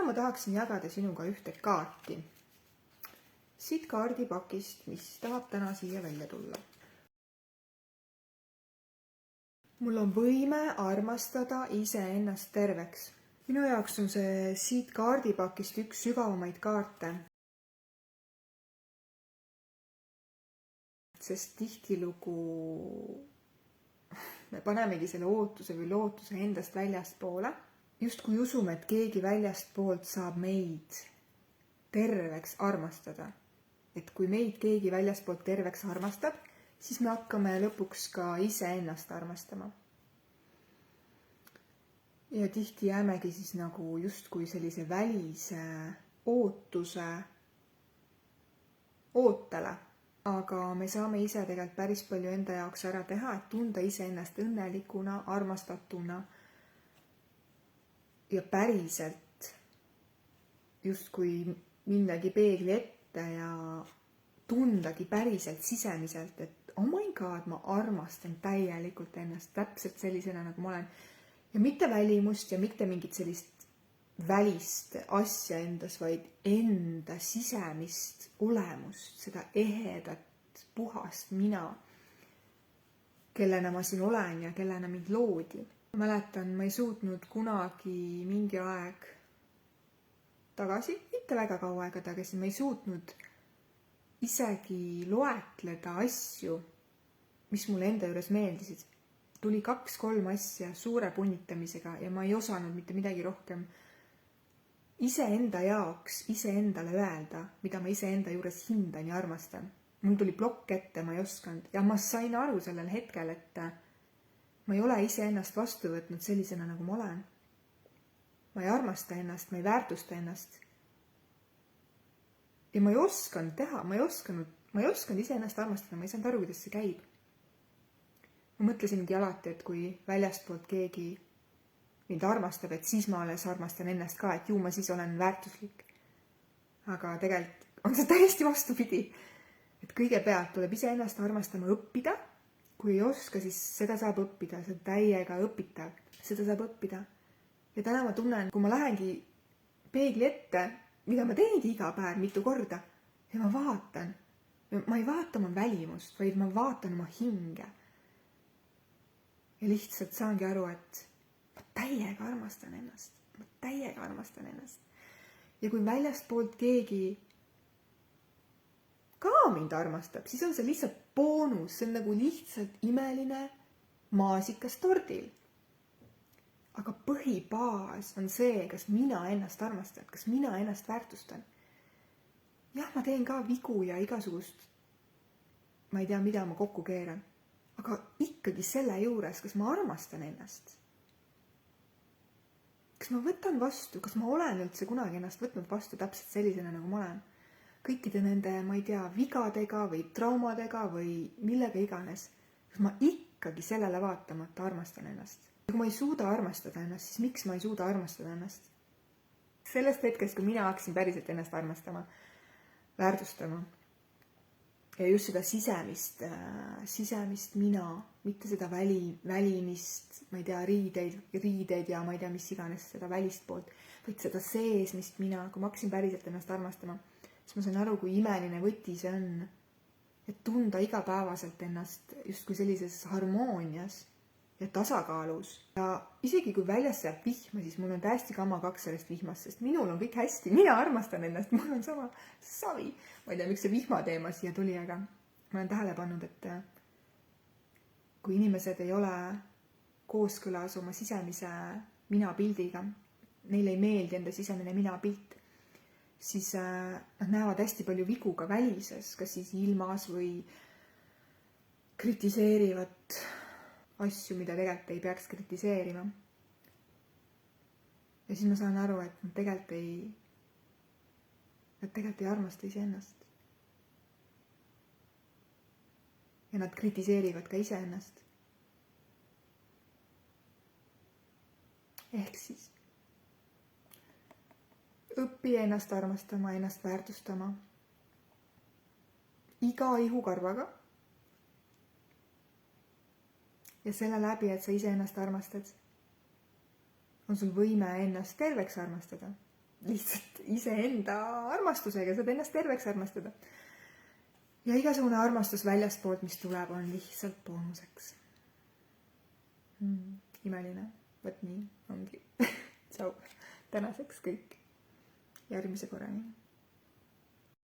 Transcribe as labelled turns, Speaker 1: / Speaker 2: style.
Speaker 1: ma tahaksin jagada sinuga ühte kaarti siit kaardipakist, mis tahab täna siia välja tulla. Mul on võime armastada iseennast terveks. Minu jaoks on see siit kaardipakist üks sügavamaid kaarte. Sest tihtilugu me panemegi selle ootuse või lootuse endast väljastpoole. Justkui usume, et keegi väljastpoolt saab meid terveks armastada. Et kui meid keegi väljastpoolt terveks armastab, siis me hakkame lõpuks ka iseennast armastama. Ja tihti jäämegi siis nagu justkui sellise välise ootuse ootele. Aga me saame ise tegelikult päris palju enda jaoks ära teha, et tunda iseennast õnnelikuna, armastatuna ja päriselt justkui minnagi peegli ette ja tundagi päriselt sisemiselt, et oh my god, ma armastan täielikult ennast täpselt sellisena, nagu ma olen. Ja mitte välimust ja mitte mingit sellist välist asja endas, vaid enda sisemist olemust, seda ehedat, puhast mina, kellena ma siin olen ja kellena mind loodi. Ma mäletan, ma ei suutnud kunagi mingi aeg tagasi, mitte väga kaua aega tagasi, ma ei suutnud isegi loetleda asju, mis mulle enda juures meeldisid. Tuli 2-3 asja suure punnitamisega ja ma ei osanud mitte midagi rohkem iseenda jaoks, iseendale öelda, mida ma iseenda juures hindan ja armastan. Mul tuli plokk ette, ma ei osanud ja ma sain aru sellel hetkel, et ma ei ole iseennast vastu võtnud sellisena, nagu ma olen. Ma ei armasta ennast, ma ei väärtusta ennast. Ja ma ei osanud teha, ma ei osanud iseennast armastada, ma ei saanud aru, kuidas see käib. Ma mõtlesingi alati, et kui väljastpoolt keegi mind armastab, et siis ma alles armastan ennast ka, et ju ma siis olen väärtuslik. Aga tegelikult on see täiesti vastupidi. Et kõigepealt tuleb iseennast armastama õppida. Kui ei oska, siis seda saab õppida, see on täiega õpitav, seda saab õppida. Ja täna ma tunnen, kui ma lähengi peegli ette, mida ma teengi iga päev mitu korda, ja ma vaatan. Ma ei vaata oma välimust, vaid ma vaatan oma hinge. Ja lihtsalt saangi aru, et ma täiega armastan ennast. Ma täiega armastan ennast. Ja kui väljastpoolt keegi ka mind armastab, siis on see lihtsalt boonus, see on nagu lihtsalt imeline maasikas tordil. Aga põhibaas on see, kas mina ennast armastan, kas mina ennast väärtustan. Jah, ma teen ka vigu ja igasugust, ma ei tea, mida ma kokku keeran. Aga ikkagi selle juures, kas ma armastan ennast? Kas ma võtan vastu, kas ma olen üldse kunagi ennast võtnud vastu täpselt sellisena, nagu ma olen? Kõikide nende, ma ei tea, vigadega või traumadega või millega iganes. Kas ma ikkagi sellele vaatamata armastan ennast? Ja kui ma ei suuda armastada ennast, siis miks ma ei suuda armastada ennast? Sellest hetkest, kui mina hakkasin päriselt ennast armastama, väärtustama. Ja just seda sisemist mina, mitte seda välimist, ma ei tea, riideid ja ma ei tea, mis iganes seda välist poolt, vaid seda seesmist mina, kui ma hakkasin päriselt ennast armastama, siis ma sain aru, kui imeline võti see on, et tunda igapäevaselt ennast justkui sellises harmoonias ja tasakaalus. Ja isegi kui väljas sealt vihma, siis mul on täiesti kama kaks sellest vihmast, sest minul on kõik hästi, mina armastan ennast, mul on sama savi. Ma ei tea, miks see vihma teema siia tuli, aga ma olen tähele pannud, et kui inimesed ei ole kooskõlas oma sisemise mina pildiga, neile ei meeldi enda sisemine mina pilt, siis nad näevad hästi palju vigu ka välises, kas siis ilmas või kritiseerivad asju, mida tegelikult ei peaks kritiseerima. Ja siis ma saan aru, et nad tegelikult ei armasta iseennast. Ja nad kritiseerivad ka iseennast. Ehk siis õpi ennast armastama, ennast väärtustama iga ihukarvaga. Ja selle läbi, et sa ise ennast armastad, on sul võime ennast terveks armastada. lihtsalt iseenda armastusega, saad ennast terveks armastada. Ja igasugune armastus väljastpoolt, mis tuleb, on lihtsalt boonuseks. Imeline. Võt nii ongi. Tšau. Tänaseks kõik. Järgmise korrani.